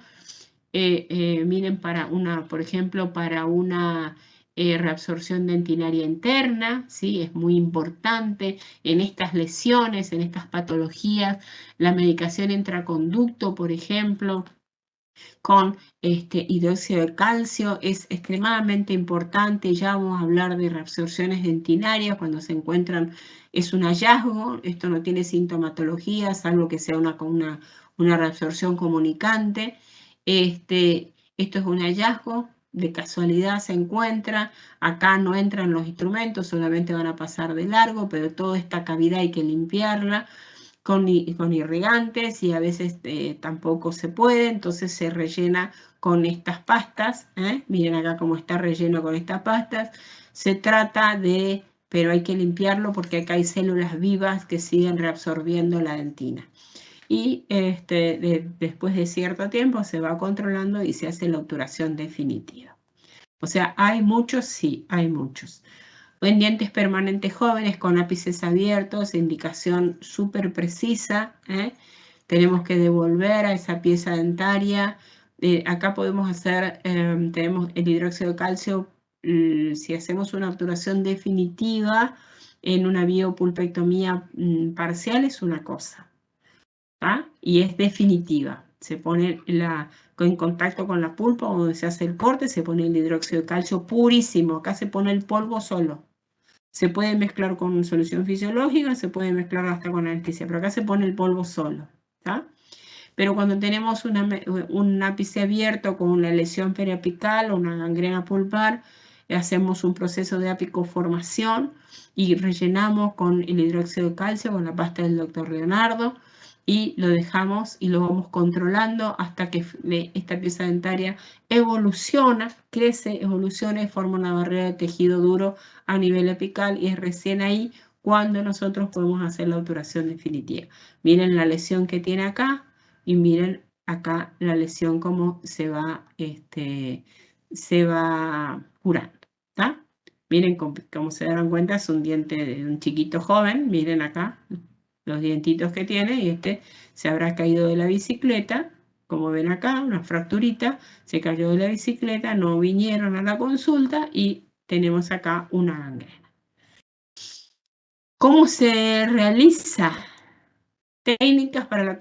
Miren, por ejemplo, para una reabsorción dentinaria interna, ¿sí? Es muy importante en estas lesiones, en estas patologías, la medicación intraconducto, por ejemplo, con hidróxido de calcio es extremadamente importante. Ya vamos a hablar de reabsorciones dentinarias cuando se encuentran, es un hallazgo, esto no tiene sintomatología, salvo que sea una reabsorción comunicante. Esto es un hallazgo, de casualidad se encuentra, acá no entran los instrumentos, solamente van a pasar de largo, pero toda esta cavidad hay que limpiarla con irrigantes y a veces tampoco se puede, entonces se rellena con estas pastas, miren acá cómo está relleno con estas pastas. Se trata de, pero hay que limpiarlo porque acá hay células vivas que siguen reabsorbiendo la dentina. Y después de cierto tiempo se va controlando y se hace la obturación definitiva. O sea, ¿hay muchos? Sí, hay muchos. En dientes permanentes jóvenes con ápices abiertos, indicación súper precisa. Tenemos que devolver a esa pieza dentaria. Acá podemos hacer, tenemos el hidróxido de calcio, si hacemos una obturación definitiva en una biopulpectomía parcial es una cosa, ¿tá? Y es definitiva. Se pone en contacto con la pulpa donde se hace el corte, se pone el hidróxido de calcio purísimo. Acá se pone el polvo solo. Se puede mezclar con solución fisiológica, se puede mezclar hasta con anestesia, pero acá se pone el polvo solo, ¿tá? pero cuando tenemos un ápice abierto con una lesión periapical o una gangrena pulpar, hacemos un proceso de apicoformación y rellenamos con el hidróxido de calcio, con la pasta del doctor Leonardo, y lo dejamos y lo vamos controlando hasta que esta pieza dentaria evoluciona, crece, evoluciona y forma una barrera de tejido duro a nivel apical, y es recién ahí cuando nosotros podemos hacer la obturación definitiva. Miren la lesión que tiene acá y miren acá la lesión cómo se va curando, ¿está? Miren como se darán cuenta, es un diente de un chiquito joven, miren acá los dientitos que tiene, y se habrá caído de la bicicleta, como ven acá, una fracturita, se cayó de la bicicleta, no vinieron a la consulta y tenemos acá una gangrena. ¿Cómo se realiza? Técnicas para la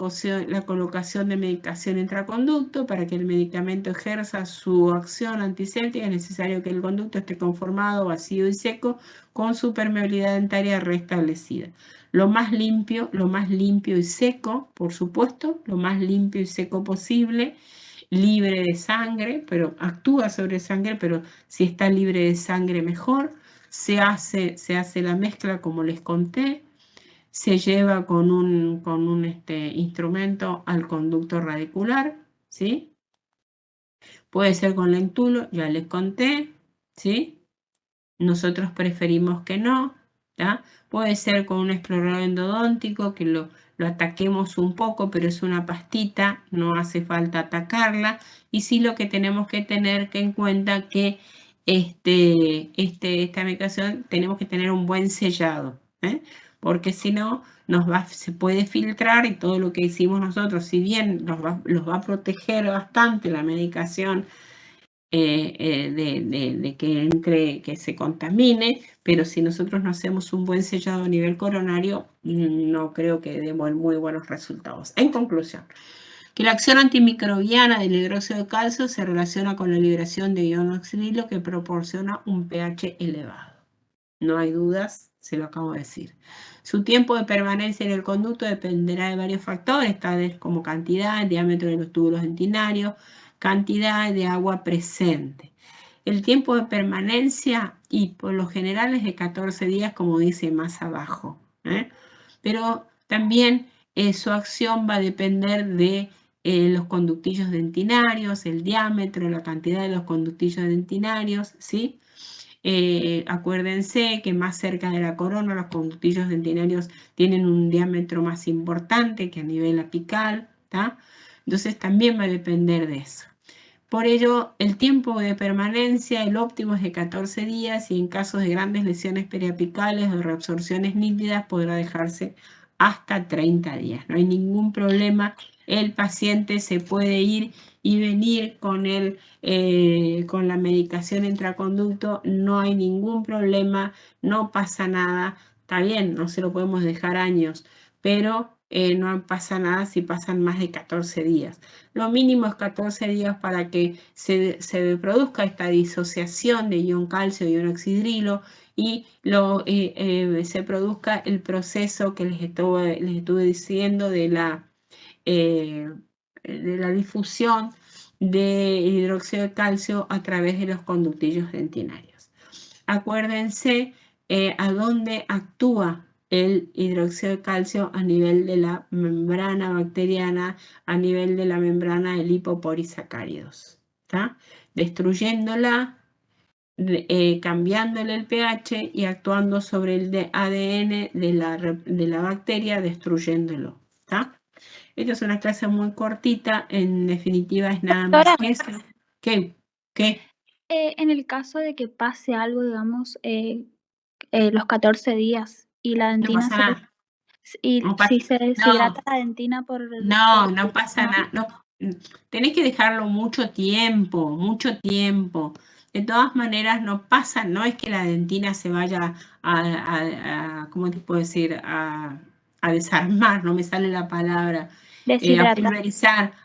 colocación de medicación intraconducto. Para que el medicamento ejerza su acción antiséptica es necesario que el conducto esté conformado, vacío y seco, con su permeabilidad dentaria restablecida. Lo más limpio y seco, por supuesto, lo más limpio y seco posible, libre de sangre, pero actúa sobre sangre, pero si está libre de sangre mejor. Se hace la mezcla como les conté. Se lleva con un instrumento al conducto radicular, ¿sí? Puede ser con lentulo, ya les conté, ¿sí? Nosotros preferimos que no, ¿tá? Puede ser con un explorador endodóntico, que lo ataquemos un poco, pero es una pastita, no hace falta atacarla. Y sí, lo que tenemos que tener en cuenta que esta medicación tenemos que tener un buen sellado, porque si no se puede filtrar, y todo lo que hicimos nosotros, si bien los va a proteger bastante la medicación de que entre, que se contamine, pero si nosotros no hacemos un buen sellado a nivel coronario, no creo que demos muy buenos resultados. En conclusión, que la acción antimicrobiana del hidróxido de calcio se relaciona con la liberación de iones oxidilo que proporciona un pH elevado. No hay dudas, se lo acabo de decir. Su tiempo de permanencia en el conducto dependerá de varios factores, tales como cantidad, diámetro de los túbulos dentinarios, cantidad de agua presente. El tiempo de permanencia, y por lo general, es de 14 días, como dice más abajo, pero también su acción va a depender de los conductillos dentinarios, el diámetro, la cantidad de los conductillos dentinarios, ¿sí? Acuérdense que más cerca de la corona los conductillos dentinarios tienen un diámetro más importante que a nivel apical, ¿tá? Entonces también va a depender de eso. Por ello, el tiempo de permanencia, el óptimo, es de 14 días, y en casos de grandes lesiones periapicales o reabsorciones nítidas podrá dejarse hasta 30 días. No hay ningún problema. El paciente se puede ir y venir con la medicación intraconducto, no hay ningún problema, no pasa nada. Está bien, no se lo podemos dejar años, pero no pasa nada si pasan más de 14 días. Lo mínimo es 14 días para que se produzca esta disociación de ion calcio y ion oxidrilo, y se produzca el proceso que les estuve diciendo de la difusión de hidróxido de calcio a través de los conductillos dentinarios. Acuérdense a dónde actúa el hidróxido de calcio: a nivel de la membrana bacteriana, a nivel de la membrana de lipoporisacáridos, ¿tá? Destruyéndola, cambiándole el pH y actuando sobre el ADN de la bacteria, destruyéndolo, ¿tá? Esta es una clase muy cortita, en definitiva es nada más que eso. ¿Qué? En el caso de que pase algo, digamos, los 14 días y la dentina No pasa nada. si se deshidrata No, la dentina por no pasa nada. No, tenés que dejarlo mucho tiempo, mucho tiempo. De todas maneras, no pasa, no es que la dentina se vaya ¿cómo te puedo decir? A desarmar, no me sale la palabra.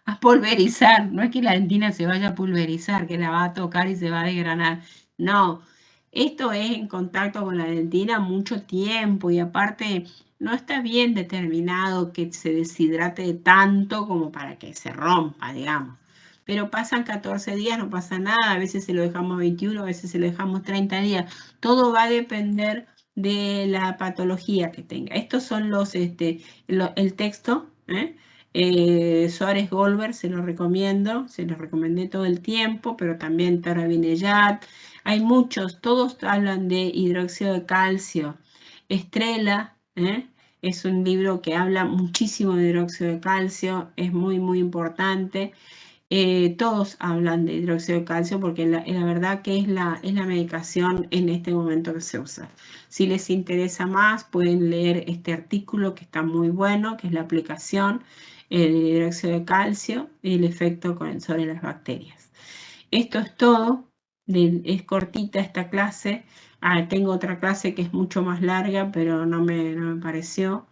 A pulverizar. No es que la dentina se vaya a pulverizar, que la va a tocar y se va a desgranar. No, esto es en contacto con la dentina mucho tiempo, y aparte no está bien determinado que se deshidrate tanto como para que se rompa, digamos. Pero pasan 14 días, no pasa nada, a veces se lo dejamos 21, a veces se lo dejamos 30 días. Todo va a depender de la patología que tenga. Estos son el texto, Suárez Goldberg, se los recomiendo, se los recomendé todo el tiempo, pero también Tara Bineyat. Hay muchos, todos hablan de hidróxido de calcio. Estrella, es un libro que habla muchísimo de hidróxido de calcio, es muy, muy importante. Todos hablan de hidróxido de calcio porque la verdad que es la medicación en este momento que se usa. Si les interesa más, pueden leer este artículo que está muy bueno, que es la aplicación del hidróxido de calcio y el efecto sobre las bacterias. Esto es todo, es cortita esta clase. Tengo otra clase que es mucho más larga, pero no me pareció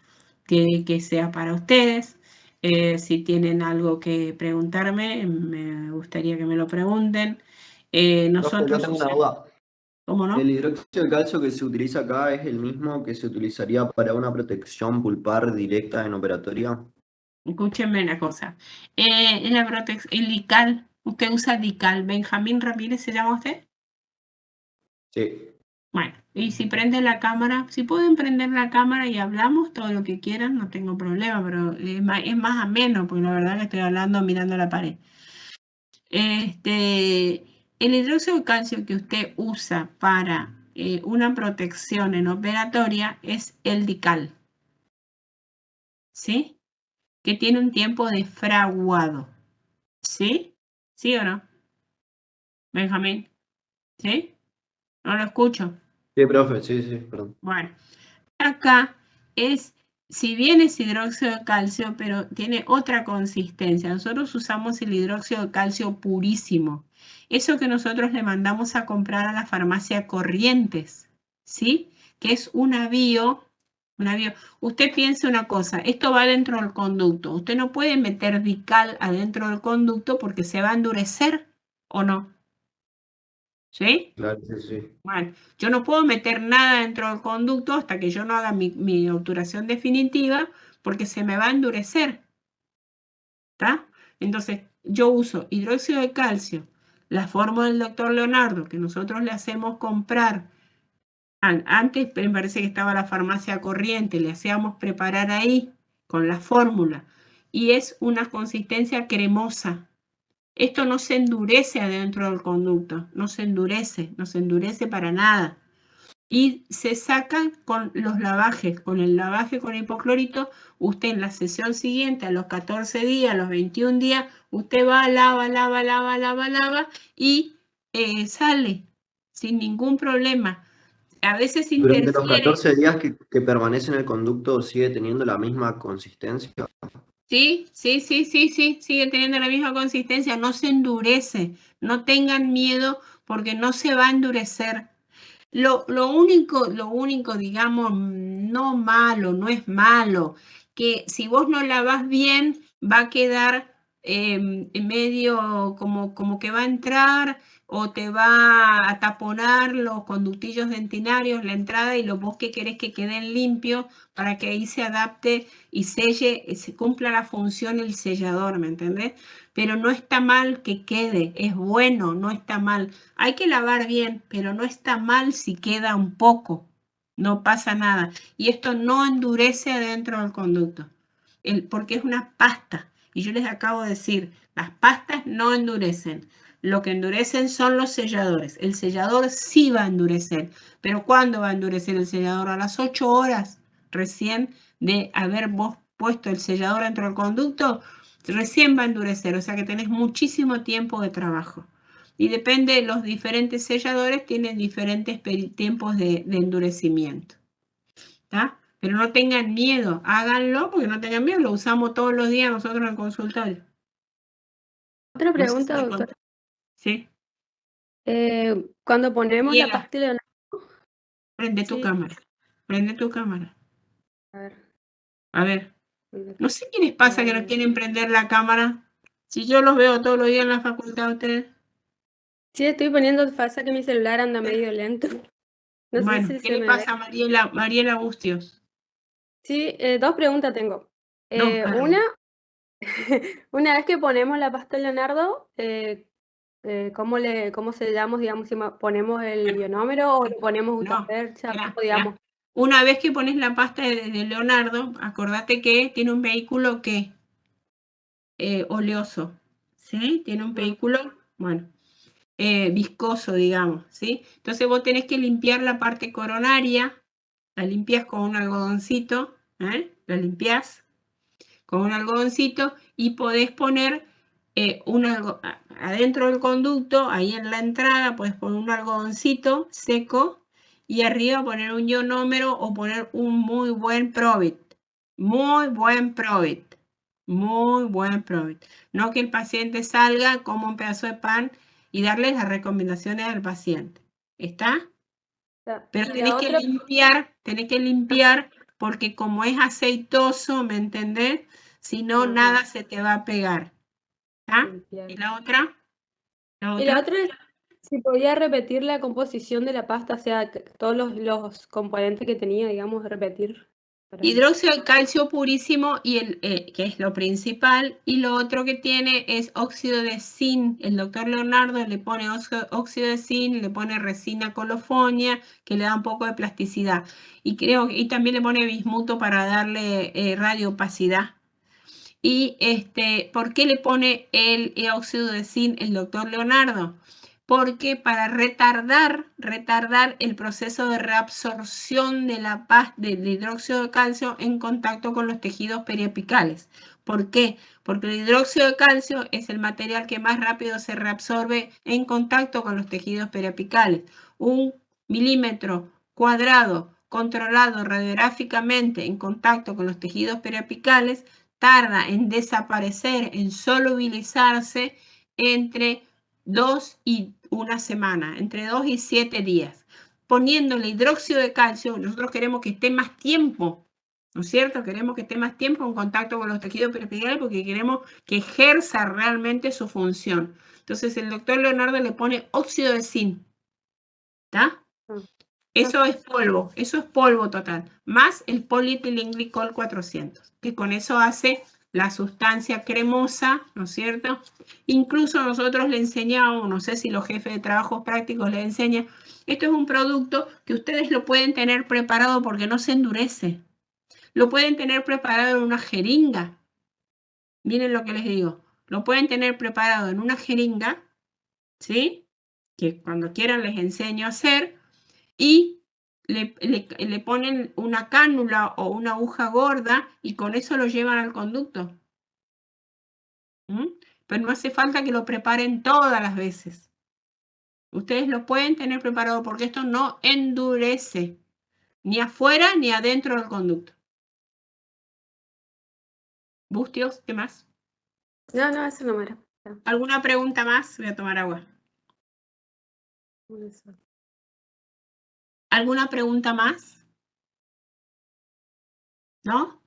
que sea para ustedes. Si tienen algo que preguntarme, me gustaría que me lo pregunten. Profe, yo tengo una duda. ¿Cómo no? ¿El hidróxido de calcio que se utiliza acá es el mismo que se utilizaría para una protección pulpar directa en operatoria? Escúchenme una cosa. El Dical, usted usa Dical. ¿Benjamín Ramírez se llama usted? Sí. Bueno, y si prende la cámara, si pueden prender la cámara y hablamos todo lo que quieran, no tengo problema, pero es más ameno, porque la verdad que estoy hablando mirando la pared. El hidróxido de calcio que usted usa para una protección en operatoria es el Dical, ¿sí? Que tiene un tiempo de fraguado, ¿sí? ¿Sí o no? Benjamín, ¿sí? No lo escucho. Sí, profe, sí, perdón. Bueno, acá si bien es hidróxido de calcio, pero tiene otra consistencia. Nosotros usamos el hidróxido de calcio purísimo. Eso que nosotros le mandamos a comprar a la farmacia Corrientes, ¿sí? Que es un avío. Usted piense una cosa, esto va dentro del conducto. Usted no puede meter Dical adentro del conducto porque se va a endurecer, ¿o no? ¿Sí? Claro, sí. Bueno, yo no puedo meter nada dentro del conducto hasta que yo no haga mi obturación definitiva porque se me va a endurecer. ¿Está? Entonces, yo uso hidróxido de calcio, la fórmula del doctor Leonardo, que nosotros le hacemos comprar. Antes me parece que estaba la farmacia Corriente, le hacíamos preparar ahí con la fórmula. Y es una consistencia cremosa. Esto no se endurece adentro del conducto, no se endurece para nada. Y se sacan con los lavajes, con el lavaje con hipoclorito. Usted en la sesión siguiente, a los 14 días, a los 21 días, usted va, lava y sale sin ningún problema. A veces Durante los interfiere. 14 días que permanece en el conducto, ¿sigue teniendo la misma consistencia? Sí, sigue teniendo la misma consistencia, no se endurece. No tengan miedo porque no se va a endurecer. Lo único, digamos, no malo, no es malo, que si vos no lavas bien, va a quedar medio como que va a entrar o te va a taponar los conductillos dentinarios, la entrada, y vos que querés que queden limpios para que ahí se adapte y selle, se cumpla la función el sellador, ¿me entendés? Pero no está mal que quede, es bueno, no está mal. Hay que lavar bien, pero no está mal si queda un poco, no pasa nada. Y esto no endurece adentro del conducto, porque es una pasta. Y yo les acabo de decir, las pastas no endurecen. Lo que endurecen son los selladores. El sellador sí va a endurecer. Pero ¿cuándo va a endurecer el sellador? A las 8 horas recién de haber vos puesto el sellador dentro del conducto, recién va a endurecer. O sea que tenés muchísimo tiempo de trabajo. Y depende de los diferentes selladores, tienen diferentes tiempos de endurecimiento. ¿Está? Pero no tengan miedo, háganlo porque no tengan miedo, lo usamos todos los días nosotros en el consultorio. Otra No sé si pregunta, me doctora. ¿Sí? Cuando ponemos la Mariela, pastilla de... prende tu Sí, cámara. Prende tu cámara. a ver, A ver, no sé qué les a pasa que no ver. quieren prender la cámara. Si yo los veo todos los días en la facultad ustedes. Sí, estoy poniendo, pasa que mi celular anda medio lento. No sé Bueno, si ¿qué se le me ve. pasa a Mariela Bustios? Sí, 2 preguntas tengo. No, Una, una vez que ponemos la pasta Leonardo, ¿cómo sellamos, digamos, si ponemos el ionómero o lo ponemos no, gutapercha? mirá, ¿Cómo, digamos? Una vez que pones la pasta de Leonardo, acordate que tiene un vehículo que oleoso, ¿sí? Tiene un vehículo, bueno, viscoso, digamos, ¿sí? Entonces vos tenés que limpiar la parte coronaria, la limpias con un algodoncito, la limpias con un algodoncito y podés poner adentro del conducto, ahí en la entrada, podés poner un algodoncito seco y arriba poner un ionómero o poner un muy buen Probit. Muy buen Probit. Muy buen Probit. No que el paciente salga, coma un pedazo de pan y darle las recomendaciones al paciente. ¿Está? Pero Y tenés la que otra, limpiar porque como es aceitoso, ¿me entendés? Si no, ajá, nada se te va a pegar. ¿Ah? limpiar. ¿Y la otra? ¿La Y la otra? otra es si podía repetir la composición de la pasta, o sea, todos los componentes que tenía, digamos, repetir. Hidróxido de calcio purísimo, y que es lo principal, y lo otro que tiene es óxido de zinc. El doctor Leonardo le pone óxido de zinc, le pone resina colofonia, que le da un poco de plasticidad. Y también le pone bismuto para darle radioopacidad. Y ¿por qué le pone el óxido de zinc el doctor Leonardo? Porque para retardar el proceso de reabsorción de la del hidróxido de calcio en contacto con los tejidos periapicales. ¿Por qué? Porque el hidróxido de calcio es el material que más rápido se reabsorbe en contacto con los tejidos periapicales. 1 milímetro cuadrado controlado radiográficamente en contacto con los tejidos periapicales tarda en desaparecer, en solubilizarse entre 2 y 1 semana, entre 2 y 7 días. Poniéndole hidróxido de calcio, nosotros queremos que esté más tiempo, ¿no es cierto? Queremos que esté más tiempo en contacto con los tejidos periapicales porque queremos que ejerza realmente su función. Entonces el doctor Leonardo le pone óxido de zinc, ¿está? Eso es polvo total, más el polietilenglicol 400, que con eso hace la sustancia cremosa, ¿no es cierto? Incluso nosotros le enseñamos, no sé si los jefes de trabajos prácticos le enseñan, esto es un producto que ustedes lo pueden tener preparado porque no se endurece. Lo pueden tener preparado en una jeringa. Miren lo que les digo. Lo pueden tener preparado en una jeringa, ¿sí? Que cuando quieran les enseño a hacer. Y le ponen una cánula o una aguja gorda y con eso lo llevan al conducto. Pero no hace falta que lo preparen todas las veces. Ustedes lo pueden tener preparado porque esto no endurece, ni afuera ni adentro del conducto. Bustios, ¿qué más? No, eso no era. ¿Alguna pregunta más? Voy a tomar agua. ¿Alguna pregunta más? ¿No?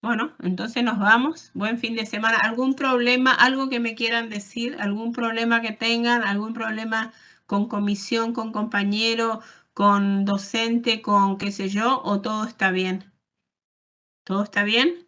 Bueno, entonces nos vamos. Buen fin de semana. ¿Algún problema, algo que me quieran decir? ¿Algún problema que tengan? ¿Algún problema con comisión, con compañero, con docente, con qué sé yo? ¿O todo está bien? ¿Todo está bien?